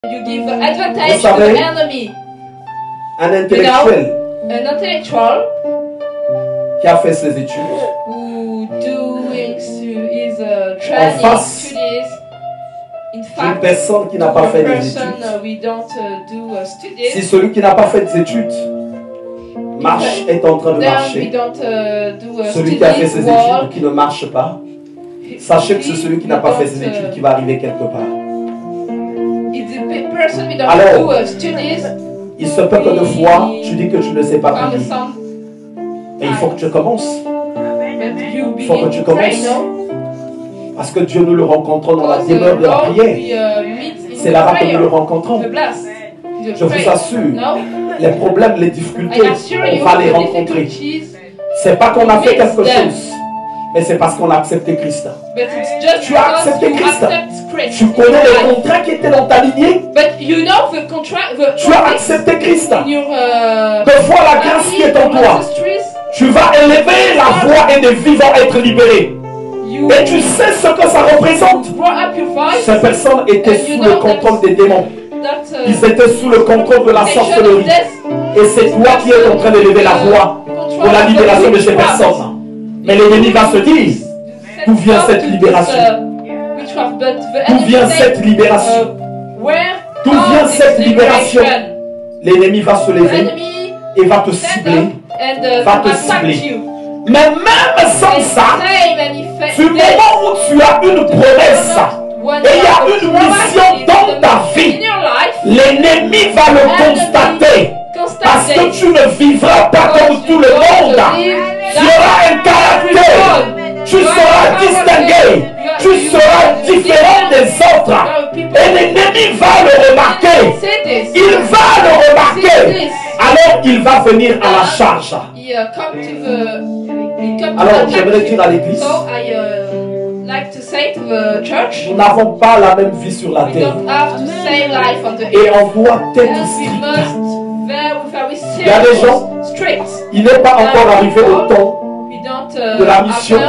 You give advantage to the enemy. Un intellectuel An intellectual qui a fait ses études who doing his en training face studies. In d'une fact, personne qui n'a pas fait des person études. we don't do studies. Si celui qui n'a pas fait des études marche, est en train de Then we marcher, don't do celui qui a fait studies ses walk. études qui ne marche pas, sachez que c'est celui qui n'a pas fait ses études qui va arriver quelque part. It's the person we don't Alors, do studies. Il se peut que de fois, tu dis que tu ne sais pas Come prier. some, Et il faut que tu commences. but you Il faut que begin tu to pray, commences. no? Parce que Dieu nous le rencontre dans la Because demeure de la Lord, prière. we meet in C'est là-bas que prayer. nous le rencontrons. The bless. The Je prayer. vous assure, No? les problèmes, les I difficultés, assure on you, va les the rencontrer. difficulties, C'est pas qu'on a fait quelque Meet them. chose, mais c'est parce qu'on a accepté Christ. but it's just Tu as because accepté you Christ. accept Christ. Tu in connais your les life. contrats qui étaient dans ta lignée. But you know the contract, the Tu as contracts accepté Christ. in your De voir la grâce qui est en toi. ancestries. Tu vas élever la voix et des vivants être libérés. You Et tu sais ce que ça représente. brought up your voice. Ces personnes étaient sous le contrôle des démons. That, Ils étaient sous le contrôle de la sorcellerie. Et c'est toi qui es en train d'élever la voix pour la libération de ces personnes. Mais l'ennemi va se dire, d'où vient cette libération? D'où vient cette libération? D'où vient cette libération? L'ennemi va se lever et va te cibler. Va te cibler. Mais même sans ça, du moment où tu as une promesse et il y a une mission dans ta vie, l'ennemi va le constater. Parce que tu ne vivras pas comme tout le monde. Tu auras un caractère. Tu seras distingué. Tu seras différent des autres. Et l'ennemi va le remarquer. Il va le remarquer. Alors il va venir à la charge. Alors j'aimerais dire à l'église, nous n'avons pas la même vie sur la terre. Et on doit être strict. Il y a des gens, il n'est pas encore arrivé au temps de la mission.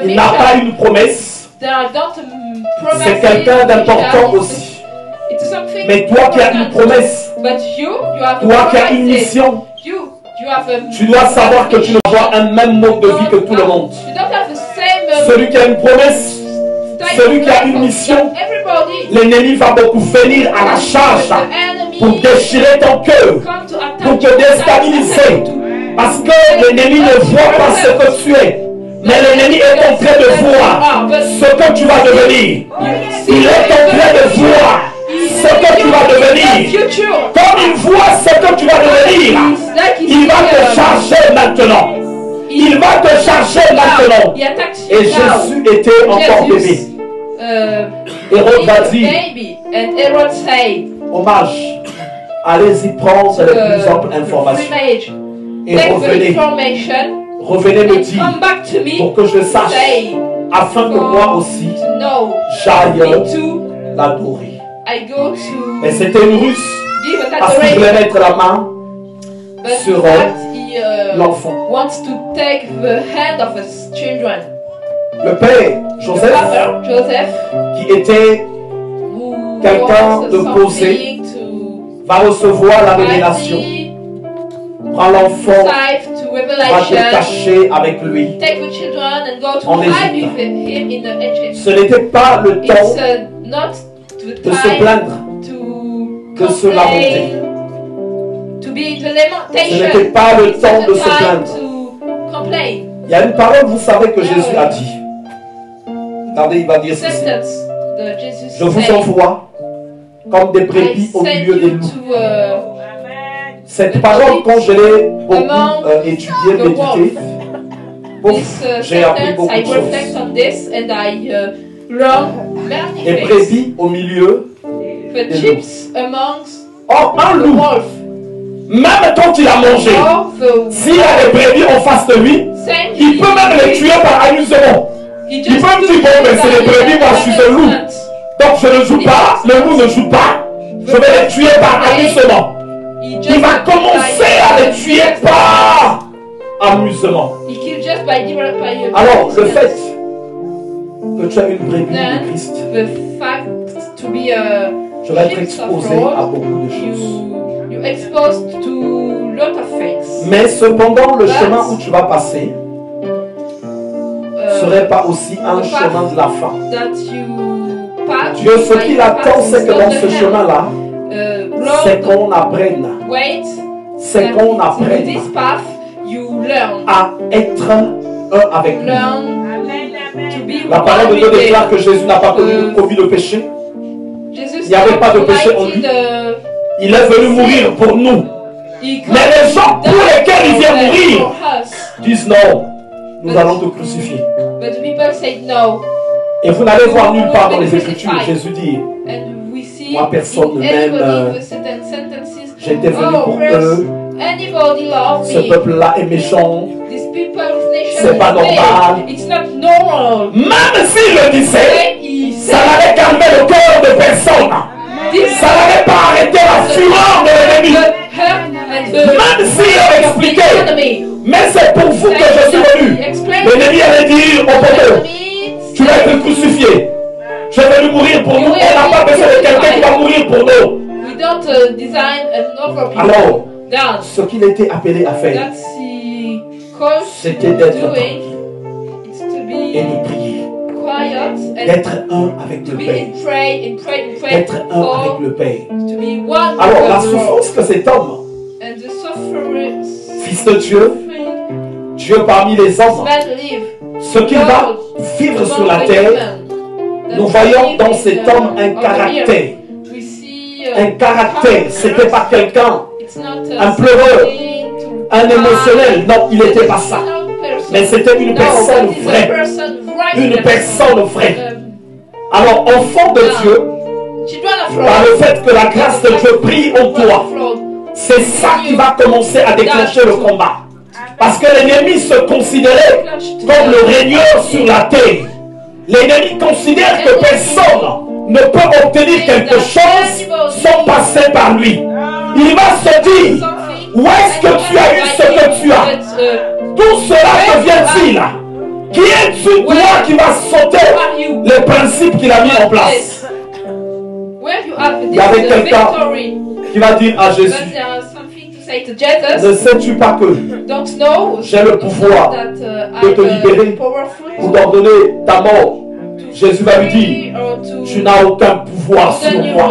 Il n'a pas une promesse. C'est quelqu'un d'important aussi. Mais toi qui as une promesse, toi qui as une mission, tu dois savoir que tu dois avoir un même mode de vie que tout le monde. Celui qui a une promesse, celui qui a une mission, l'ennemi va beaucoup venir à la charge pour déchirer ton cœur, pour te déstabiliser. Parce que l'ennemi ne voit pas ce que tu es. Mais l'ennemi est en train de voir ce que tu vas devenir. Il est en train de voir ce que tu vas devenir. Comme il voit ce que tu vas devenir, il va te charger maintenant. Il va te charger maintenant. Et Jésus était encore bébé. Hérode va dire, hommage, allez-y prendre les plus amples informations. Et revenez me dire pour que je sache, afin que moi aussi j'aille l'adorer. Mais c'était une ruse, parce qu'il voulait mettre la main sur l'enfant. Le père Joseph, qui était quelqu'un de posé, va recevoir la révélation. Prends l'enfant, va te cacher avec lui en Égypte. Ce n'était pas le temps de se plaindre, de se lamenter. Ce n'était pas le temps de se plaindre. Il y a une parole, vous savez, que Jésus a dit. Regardez, il va dire ceci. Je vous envoie comme des brebis au milieu des loups. Cette parole, quand je l'ai beaucoup étudiée, méditée, j'ai appris beaucoup de choses. Des brebis au milieu des loups. Or, un loup, même quand il a mangé, s'il y a des brebis en face de lui, il peut même les tuer par amusement. Il peut me dire, bon, mais c'est les brebis, moi je suis un loup. Donc je ne joue pas, le loup ne joue pas, je vais les tuer par amusement. Il va commencer à les tuer par amusement. Alors, le fait que tu as une brebis de Christ, to be a je vais être sheep exposé sufferer, à beaucoup de choses. you're exposed to lot of things. Mais cependant, le chemin où tu vas passer ne serait pas aussi un chemin de la fin. Dieu, ce qu'il attend, c'est que dans ce chemin-là, c'est qu'on apprenne. C'est qu'on apprenne à être un avec lui. La parole de Dieu déclare que Jésus n'a pas commis de péché. Il n'y avait pas de péché en lui. Il est venu mourir pour nous. Mais les gens pour lesquels il vient mourir disent non, nous allons te crucifier. Et vous n'allez voir nulle part dans les Écritures, Jésus dit, moi personne ne m'aime, j'étais venu pour eux, ce peuple-là est méchant, c'est pas normal. Même s'il le disait, ça n'allait calmer le cœur de personne. Ça n'allait pas arrêter la fureur de l'ennemi. Même s'il a expliqué, mais c'est pour vous que je suis venu. L'ennemi allait dire au peuple, tu vas être crucifié. Je vais venu mourir pour nous. On n'a pas besoin de quelqu'un qui va mourir pour nous. Alors, ce qu'il était appelé à faire, c'était d'être tranquille et de prier. D'être un avec le Père. D'être un avec le Père. Alors, la souffrance que cet homme, fils de Dieu, Dieu parmi les hommes, ce qu'il va vivre sur la terre, nous voyons dans cet homme un caractère. Un caractère, c'était pas quelqu'un, un pleureur, un émotionnel. Non, il n'était pas ça. Mais c'était une personne vraie. Une personne vraie. Alors, enfant de Dieu, par le fait que la grâce de Dieu brille en toi, c'est ça qui va commencer à déclencher le combat. Parce que l'ennemi se considérait comme le régneur sur la terre. L'ennemi considère que personne ne peut obtenir quelque chose sans passer par lui. Il va se dire, où est-ce que tu as eu ce que tu as? Tout cela te vient-il? Qui es-tu toi qui va sauter les principes qu'il a mis en place? Il y avait quelqu'un qui va dire à Jésus, ne sais-tu pas que j'ai le pouvoir de te libérer ou d'ordonner ta mort? Jésus va lui dire, tu n'as aucun pouvoir sur moi.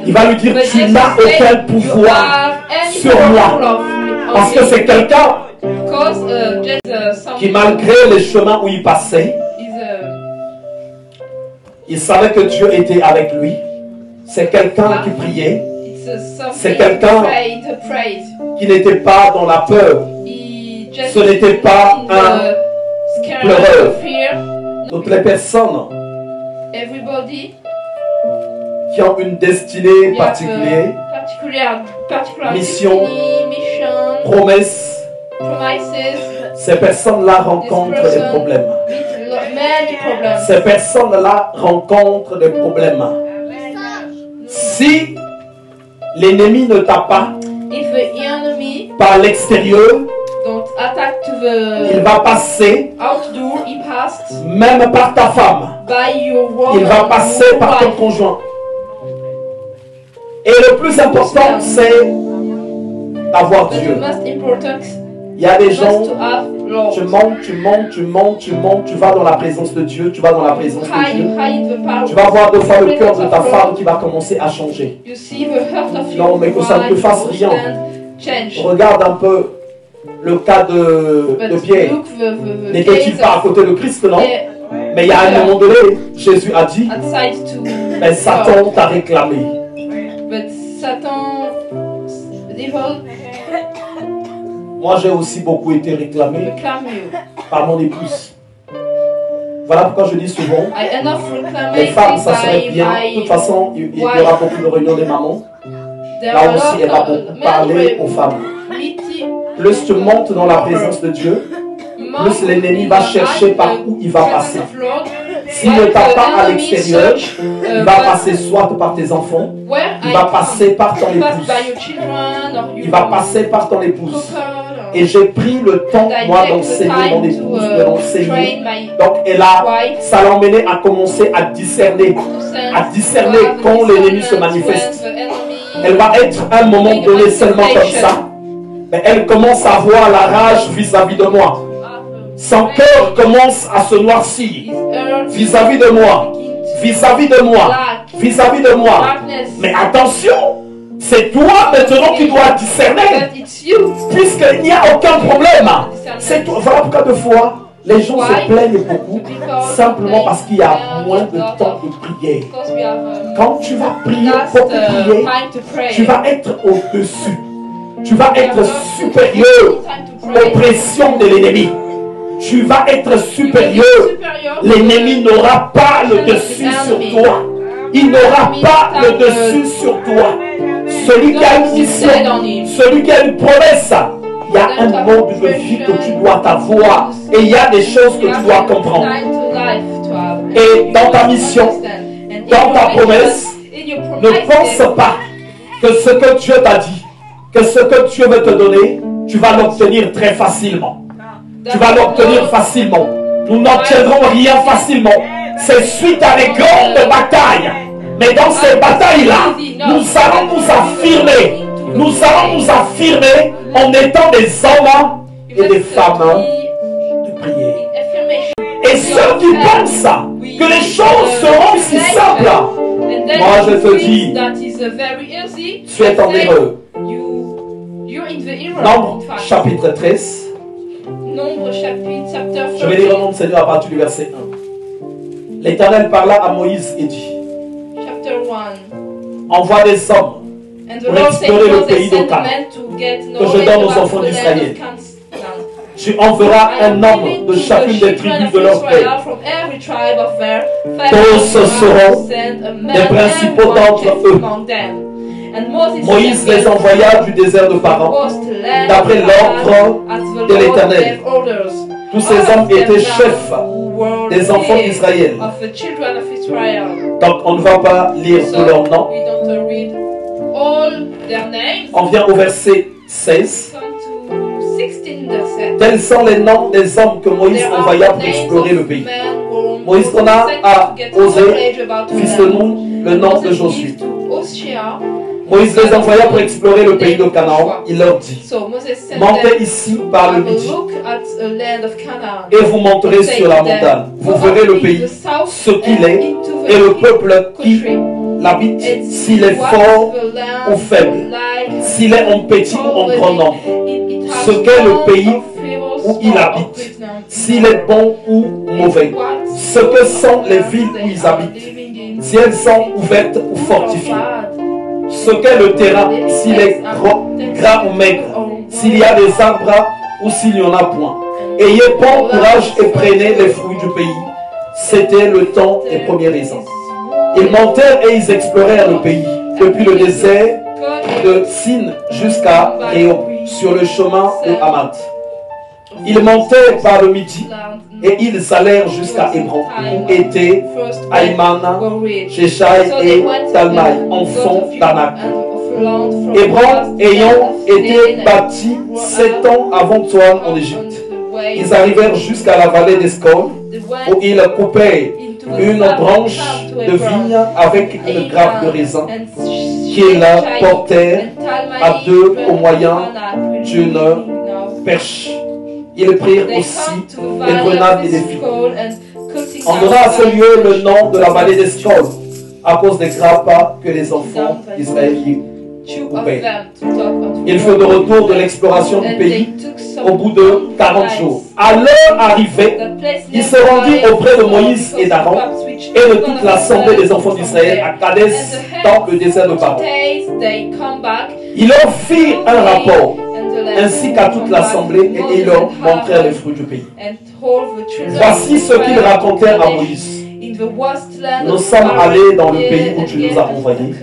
Il va lui dire, tu n'as aucun pouvoir sur moi. Parce que c'est quelqu'un qui, malgré les chemins où il passait, il savait que Dieu était avec lui. C'est quelqu'un qui priait. C'est quelqu'un qui n'était pas dans la peur. Ce n'était pas un pleureur. Toutes les personnes qui ont une destinée particulière, mission, promesse, ces personnes-là rencontrent des problèmes. Ces personnes-là rencontrent des problèmes. Si l'ennemi ne t'a pas par l'extérieur, il va passer même par ta femme. Il va passer par ton conjoint. Et le plus important, c'est d'avoir Dieu. Il y a des gens, tu montes, tu vas dans la présence de Dieu, tu vas dans la présence de Dieu. Tu vas voir deux fois le cœur de ta femme qui va commencer à changer. Non, mais que ça ne te fasse rien. Regarde un peu le cas de Pierre. N'était-il pas à côté de Christ, non? Mais il y a un moment donné, Jésus a dit, mais Satan t'a réclamé. Moi, j'ai aussi beaucoup été réclamé par mon épouse. Voilà pourquoi je dis souvent, les femmes, ça serait bien. De toute façon, il y aura beaucoup de réunions des mamans. Là aussi, elle va beaucoup parler aux femmes. Plus tu montes dans la présence de Dieu, plus l'ennemi va chercher par où il va passer. S'il ne t'a pas à l'extérieur, il va passer soit par tes enfants, il va passer par ton épouse. Il va passer par ton épouse. Et j'ai pris le temps, moi, d'enseigner mon épouse, de l'enseigner. Donc, ça l'a emmené à commencer à discerner quand l'ennemi se manifeste. Elle va être à un moment donné seulement comme ça. Mais elle commence à avoir la rage vis-à-vis de moi. Son cœur commence à se noircir vis-à-vis de moi. Vis-à-vis de moi. Vis-à-vis de moi. Mais attention! C'est toi maintenant qui dois discerner. Puisqu'il n'y a aucun problème. C'est toi. Voilà pourquoi de fois, les gens se plaignent beaucoup. Simplement parce qu'il y a moins de temps de prière. Quand tu vas prier pour prier, tu vas être au-dessus. Tu vas être supérieur aux pressions de l'ennemi. Tu vas être supérieur. L'ennemi n'aura pas le dessus sur toi. Il n'aura pas le dessus sur toi. Celui qui a une mission, celui qui a une promesse, il y a un mode de vie que tu dois avoir. Et il y a des choses que tu dois comprendre. Et dans ta mission, dans ta promesse, ne pense pas que ce que Dieu t'a dit, que ce que Dieu veut te donner, tu vas l'obtenir très facilement. Tu vas l'obtenir facilement. Nous n'obtiendrons rien facilement. C'est suite à des grandes batailles. Mais dans ces batailles-là, nous allons nous affirmer. Nous allons nous affirmer en étant des hommes et des femmes de prière. Et ceux qui pensent que les choses seront si simples, moi je te dis, tu es en erreur. Nombre chapitre 13. Je vais lire le nom du Seigneur à partir du verset 1. L'Éternel parla à Moïse et dit: envoie des hommes pour explorer le pays de Canaan que je donne aux enfants d'Israël. Tu enverras un homme de chacune des tribus de leur pays. Tous seront les principaux d'entre eux. Moïse les envoya du désert de Paran, d'après l'ordre de l'Éternel. Tous ces hommes étaient chefs des enfants d'Israël. Donc on ne va pas lire tous leurs noms. On vient au verset 16. Tels sont les noms des hommes que Moïse envoya pour explorer le pays. Moïse donna à Osée, fils de Nun, le nom de Josué. Moïse les envoya pour explorer le pays de Canaan. Il leur dit: montez ici par le midi et vous monterez sur la montagne. Vous verrez le pays, ce qu'il est, et le peuple qui l'habite, s'il est fort ou faible, s'il est en petit ou en grand nombre, ce qu'est le pays où il habite, s'il est bon ou mauvais, ce que sont les villes où ils habitent, si elles sont ouvertes ou fortifiées, ce qu'est le terrain, s'il est gras ou maigre, s'il y a des arbres ou s'il n'y en a point. Ayez bon courage et prenez les fruits du pays. C'était le temps des premiers raisins. Ils montèrent et ils explorèrent le pays, depuis le désert de Sin jusqu'à Réo, sur le chemin de Hamad. Ils montèrent par le midi et ils allèrent jusqu'à Hébron, où étaient Aïman, Jéchaï et Talmaï, enfants d'Anak. Hébron ayant été bâti 7 ans avant toi en Égypte. Ils arrivèrent jusqu'à la vallée d'Escol, où ils coupèrent une branche de vigne avec une grappe de raisin qu'ils portèrent à deux au moyen d'une perche. Ils prirent aussi des grenades et des figues. On donna à ce lieu le nom de la vallée d'Escol à cause des grappes que les enfants d'Israël coupaient. Ils furent de retour de l'exploration du pays au bout de 40 jours. À leur arrivée, ils se rendirent auprès de Moïse et d'Aaron et de toute l'assemblée des enfants d'Israël à Kadès dans le désert de Paran. Ils leur firent un rapport ainsi qu'à toute l'assemblée et ils leur montrèrent les fruits du pays. Voici ce qu'ils racontèrent à Moïse. Nous sommes allés dans le pays où tu nous as envoyés.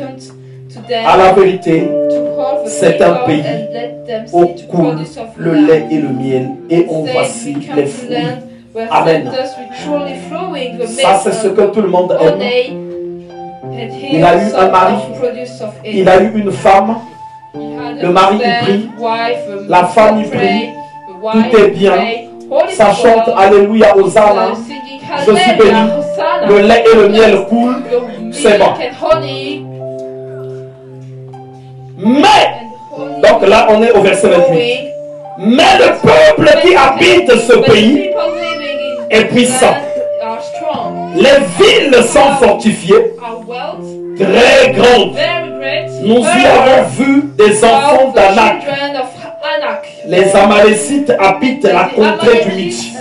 À la vérité, c'est un pays où coule le lait et le miel et en voici les fruits. Amen. Ça, c'est ce que tout le monde aime. Il a eu un mari, il a eu une femme. Le mari y prie, la femme y prie, Tout est bien. Ça chante Alléluia, Hosanna. Je suis béni. Le lait et le miel coulent. C'est bon. Mais, donc là on est au verset 28. Mais le peuple qui habite ce pays est puissant. Les villes sont fortifiées, très grandes. Nous y avons vu des enfants d'Anak. Les Amalécites habitent la contrée du Midi.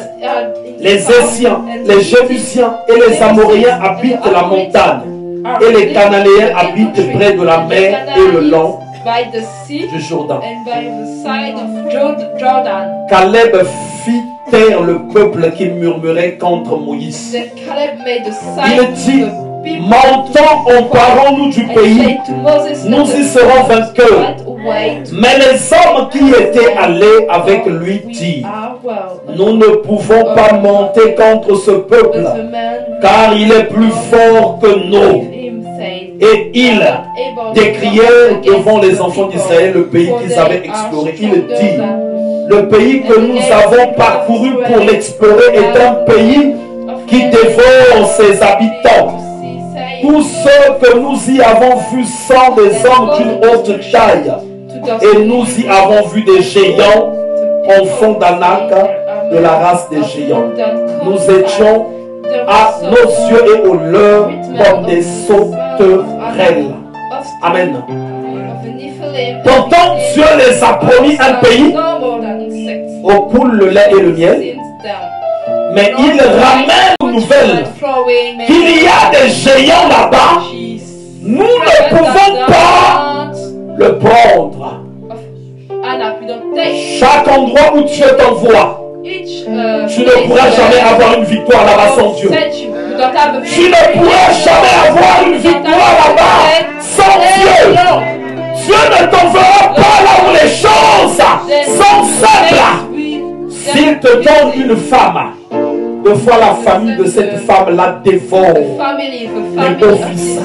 Les Essiens, les Jébusiens et les Amoréens habitent la montagne. Et les Cananéens habitent près de la mer et le long du Jourdain. Caleb fit taire le peuple qui murmurait contre Moïse. Il dit: montons, emparons-nous du pays, nous y serons vainqueurs. Mais les hommes qui étaient allés avec lui dirent: nous ne pouvons pas monter contre ce peuple, car il est plus fort que nous. Et ils décrièrent devant les enfants d'Israël le pays qu'ils avaient exploré. Il dit: le pays que nous avons parcouru pour l'explorer est un pays qui dévore ses habitants. Tous ceux que nous y avons vus sont des hommes d'une haute taille, et nous y avons vu des géants, enfants d'Anak, de la race des géants. Nous étions à nos yeux et aux leurs comme des sauterelles. Amen. Pourtant, Dieu les a promis un pays où coule le lait et le miel. Mais il ramène une nouvelle qu'il y a des géants là-bas. Nous ne pouvons pas le prendre. Chaque endroit où Dieu t'envoie, tu ne pourras jamais avoir une victoire là-bas sans Dieu. Tu ne pourras jamais avoir une victoire là-bas sans Dieu. Dieu ne t'enverra pas là où les choses sont simples. S'il te donne une femme, deux fois la famille de cette femme la dévore les beaux fils.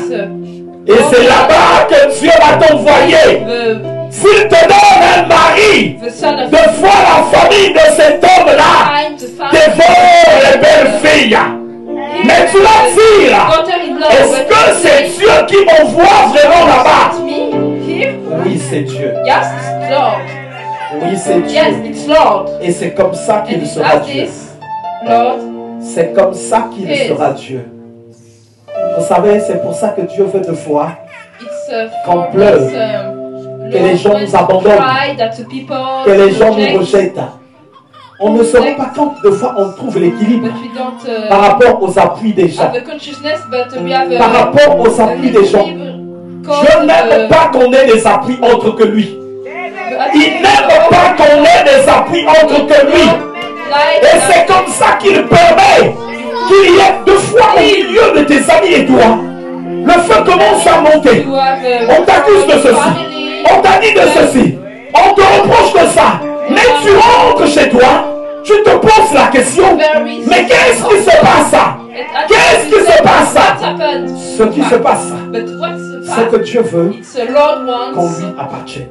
Et c'est là-bas que Dieu va t'envoyer. S'il te donne un mari, deux fois la famille de cet homme-là dévore les belles filles. Mais tu vas dire: est-ce que c'est Dieu qui m'envoie vraiment là-bas? Oui, c'est Dieu. Oui, c'est Dieu. Et c'est comme ça qu'il sera Dieu. C'est comme ça qu'il sera Dieu. Vous savez, c'est pour ça que Dieu veut de foi qu'on pleure, que les gens nous abandonnent, que les gens nous rejettent. On ne se rend pas compte de fois on trouve l'équilibre par rapport aux appuis des gens. Par rapport aux appuis des gens. Dieu n'aime pas qu'on ait des appuis autres que lui. Il n'aime pas qu'on ait des appuis autres que lui. Et c'est comme ça qu'il permet qu'il y ait deux fois au milieu de tes amis et toi. Le feu commence à monter. On t'accuse de ceci. On t'a dit de ceci. On te reproche de ça. Mais tu rentres chez toi. Tu te poses la question. Mais qu'est-ce qui se passe? Qu'est-ce qui se passe? Ce qui se passe, c'est que Dieu veut qu'on lui appartienne.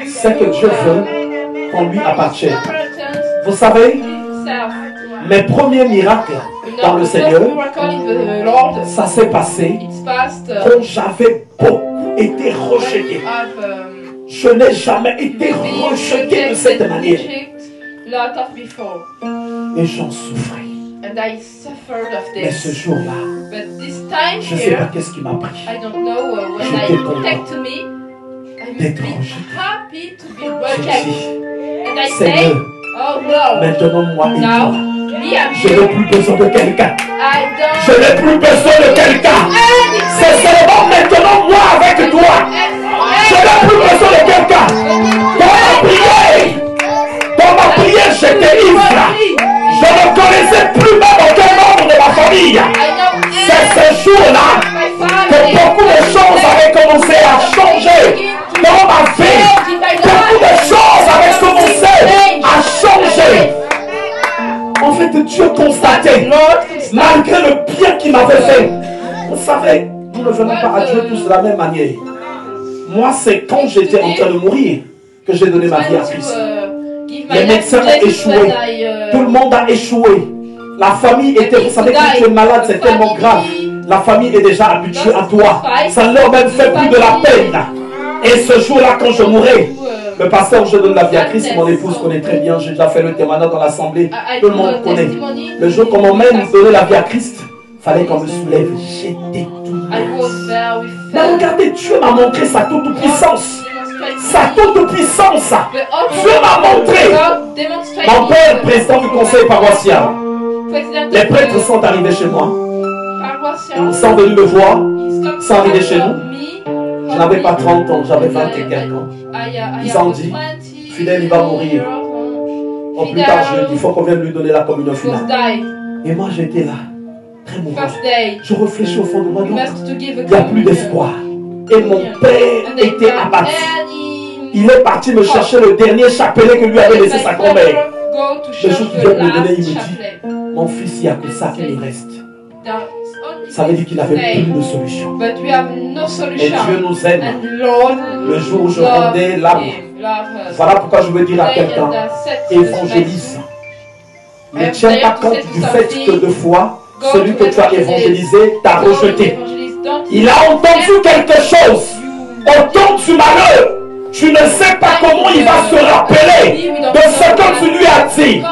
C'est que Dieu veut qu'on lui appartienne. Vous savez, mes premiers miracles dans le Seigneur, ça s'est passé quand j'avais beaucoup été rejeté. Je n'ai jamais été rejeté de cette manière. Et j'en souffrais. Mais ce jour-là, je ne sais pas qu'est-ce qui m'a pris. J'étais content d'être rejeté. J'ai dit: Seigneur, maintenant moi et toi, je n'ai plus besoin de quelqu'un. Je n'ai plus besoin de quelqu'un. C'est seulement maintenant moi avec toi. Je n'ai plus besoin de quelqu'un. Dans ma prière, j'étais ivre. Je ne connaissais plus même aucun membre de ma famille. C'est ce jour-là que beaucoup de choses avaient commencé à changer dans ma vie. Beaucoup de choses avaient commencé à changer. En fait, Dieu constatait, malgré le bien qu'il m'avait fait. Vous savez, nous ne venons pas à Dieu tous de la même manière. Moi, c'est quand j'étais en train de mourir que j'ai donné ma vie à Christ. Les médecins ont échoué. Tout le monde a échoué. La famille était, vous savez, quand tu es malade, c'est tellement grave. La famille est déjà habituée à toi. Ça leur même fait plus de la peine. Et ce jour-là, quand je mourrai, le pasteur, je donne la vie à Christ, mon épouse connaît très bien, j'ai déjà fait le témoignage dans l'assemblée, tout le monde connaît. Le jour qu'on m'emmène donner la vie à Christ, il fallait qu'on me soulève. J'étais tout. Mais regardez, Dieu m'a montré sa toute-puissance. Sa toute-puissance. Dieu m'a montré. Mon père, président du conseil paroissial. Les prêtres sont arrivés chez moi. Ils sont venus me voir. Ils sont arrivés chez nous. Je n'avais pas 30 ans, j'avais 20 et quelques ans. Ils ont dit, Fidèle, il va mourir. Au plus tard, je lui ai dit, il faut qu'on vienne lui donner la communion finale. Et moi, j'étais là, très mourant. Je réfléchis au fond de moi, donc, il n'y a plus d'espoir. Et mon père était abattu. Il est parti me chercher le dernier chapelet que lui avait laissé sa grand-mère. Le jour qu'il vient me le donner, il me dit, mon fils, il n'y a que ça qui me reste. Ça veut dire qu'il n'avait plus de solution. Et Dieu nous aime. Le jour où je rendais l'âme, voilà pourquoi je veux dire à quelqu'un, évangélise. Ne tiens pas compte du fait que deux fois, celui que tu as évangélisé t'a rejeté. Il a entendu quelque chose au temps du malheur. Tu ne sais pas comment il va se rappeler de ce que tu lui as dit.